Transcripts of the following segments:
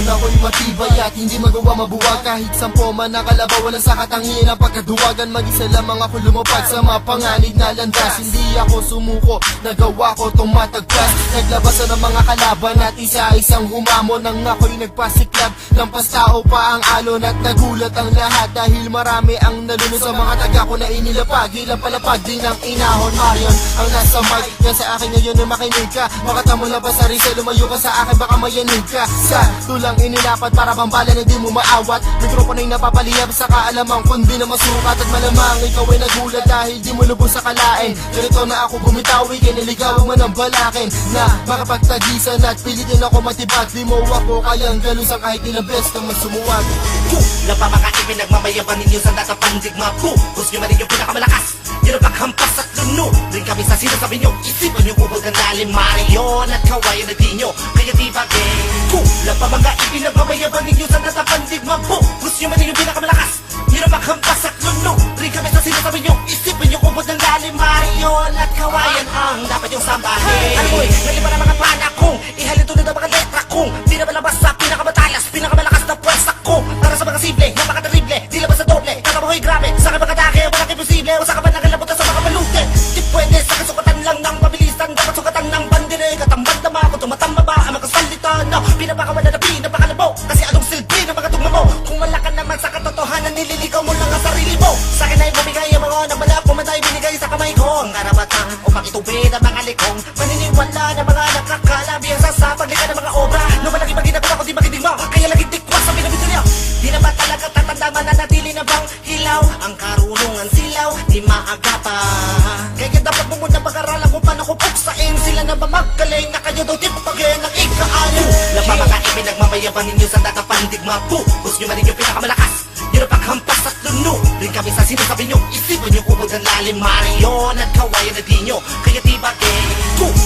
ngayon ako'y matibay at hindi magawa mabuwag. Kahit sampo man ang kalabaw, walang sa katangian ang pagkaduwagan. Mag-isa lamang ako lumapag sa mapanganib na landas. Hindi ako sumuko, nagawa ko tumatagpas. Naglabasan ng mga kalaban at isa-isang humamon. Nang ako'y nagpasiklab, lampas tao pa ang alon. At nagulat ang lahat dahil marami ang nalunod sa mga taga ko na inilapag. Ilang palapag din ang inahon. Marion ang nasa mic, yan sa akin ngayon ay makinig ka. Makatamo na ba sa risa, lumayo ka sa akin baka mayanig ka. Sa tulang inilapat para bambalan na di mo maawat. Mikropono ay napapaliyab sa kaalaman kundi na masukat. At malamang ikaw ay nagulat dahil di mo lubos sa kalain. Ganito na ako bumitawi, kiniligawan mo ng balakin. Na makapagtagisan at pilitin ako matibag. Di mo ako kayang galusan kahit ilang beses kang magsumuwag. Na pa mga nagmamayaban ninyo sa natapandigma. Gusto nyo man yung pinakamalakas, yun ang paghampas at luno. Rin kami sa sinasabi nyo, isipan nyo ubod ng lalim. Marion at kawayan na di nyo, kaya di bagay. Na pa mga nagmamayaban ninyo sa natapandigma. Gusto nyo man yung pinakamalakas, yun ang paghampas at luno. Rin kami sa sinasabi nyo, isipan nyo ubod ng lalim. Marion at kawayan ang dapat yung sambahin. Ano mo'y, naliba na mga pana kong ihalin tunod ang mga letra kong di na malabas sa pinakamatalas, pinakamalakas na pwersa ko. Para sa mga simple, napakatarible, di labas sa doble. Kakabahoy grabe, sa akin mga dake, walang imposible. O sa kapan nagalabot sa mga balute. Di pwede sa kasukatan lang ng mabilisan. Dapat sukatan ng bandire, katambandama kung tumatamba ba ang makasalita. No, pinapakaman na napakalabo. Kasi anong silbi ng mga tugma mo? Kung wala ka naman sa katotohanan, nililigaw mo lang ang sarili mo. Sa akin ay bumigay ang mga nagbalak, pumatay binigay sa kamay ko ang karapatan upang itubid ang mga likong maniniwala ng mga nakakalabi ang sasapaglikan ng mga obra. No, malaki pag ginagawa ko di makinig mo, kaya lagi tikwas sa pinabito niyo. Di na ba talaga tatanda mananatili na bang hilaw? Ang karunungan silaw, di maaga pa. Kaya dapat mo muna pag-aralan kung paano ko puksain. Sila na ba magkaling na kayo daw tipagin ng ika-ano? Na pa mga nagmamayaban ninyo sa natapandigma. Gusto nyo man yung pinakamalakas, yun ang paghampas at luno. Rin kami sa sinasabi nyo, isipan nyo ubod ng lalim. Marion at kawayan na di nyo, kaya di bagay.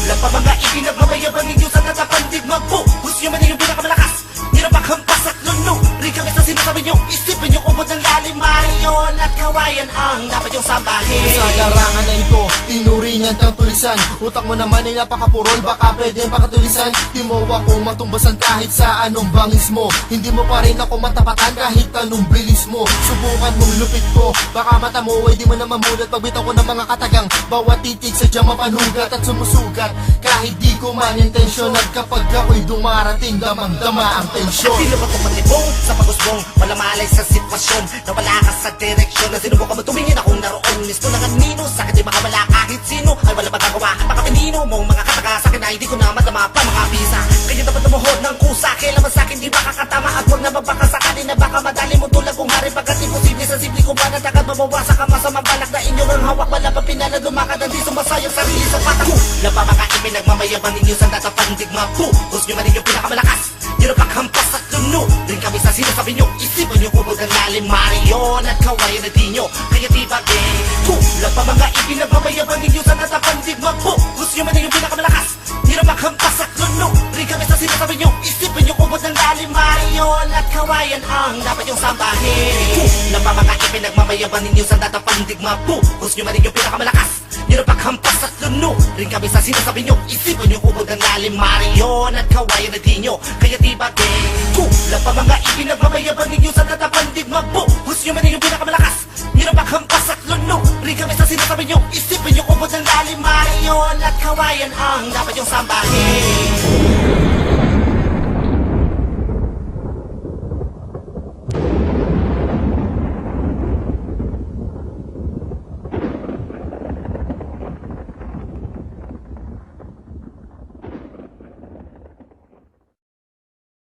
Na pa mga nagmamayaban ninyo sa natapandigma. Gusto nyo man yung pinakamalakas, yun ang paghampas at luno. Rin kami sa sinasabi nyo, isipin nyo ubod ng lalim. Marion at kawayan ang dapat yung sambahin. Sa larangan na ito, tinuringan kang tulisan. Utak mo naman ay napakapurol, baka pwede pakatulisan. Di mo ako matumbasan kahit sa anong bangis mo. Hindi mo pa rin ako matapatan kahit anong bilis mo. Subukan mong lupit ko, baka mata mo ay di mo na mamulat. Pagbitaw ko ng mga katagang, bawat titig sadyang mapanugat at sumusugat. Kahit di ko man intensyon, at kapag ako'y dumarating, damang-dama ang tensyon. Sino ba tumatibong sa pagusbong? Wala malay sa sitwasyon, na wala ka sa direksyon. Na sinubo ka matumingin akong naroon. Listo na kanino, sa akin di makawala kahit sino. Ay wala magagawa, baka pinino mong mga kataka. Sa akin ay di ko na madama pa mga bisa. Kaya dapat lumuhod ng kusa, kailangan sa akin di makakatama. At huwag na magbaka sa kanin na baka madali mo tulad kung hari. Pagkat imposible sa simple kung ba natagad mabawasa ka masamang balak na inyo ng hawak. Wala pa pinala lumakad, hindi sumasayang sarili sa patak. Na pa mga nagmamayaban ninyo sa natapandigma. Gusto nyo man yung pinakamalakas, yun ang paghampas at luno. Rin kami sa sinasabi nyo, isipan nyo ubod ng lalim. Marion at kawayan na di nyo, kaya di bagay. Na pa mga nagmamayaban ninyo sa natapandigma. Gusto nyo man yung pinakamalakas, yun ang paghampas at luno. Rin kami sa sinasabi nyo, isipin nyo ubod ng lalim. Marion at kawayan ang dapat yung sambahin. Na pa mga nagmamayaban ninyo sa natapandigma. Gusto nyo man yung pinakamalakas, yun ang paghampas at luno. Rin kami sa sinasabi nyo, isipin nyo ubod ng lalim. Marion at kawayan na di nyo, kaya di bagay. Na pa mga nagmamayaban ninyo sa natapandigma. Gusto nyo man yung pinakamalakas, yun ang paghampas at luno. Rin kami sa sinasabi nyo, isipin nyo ubod ng lalim. Marion at kawayan ang dapat yung sambahin.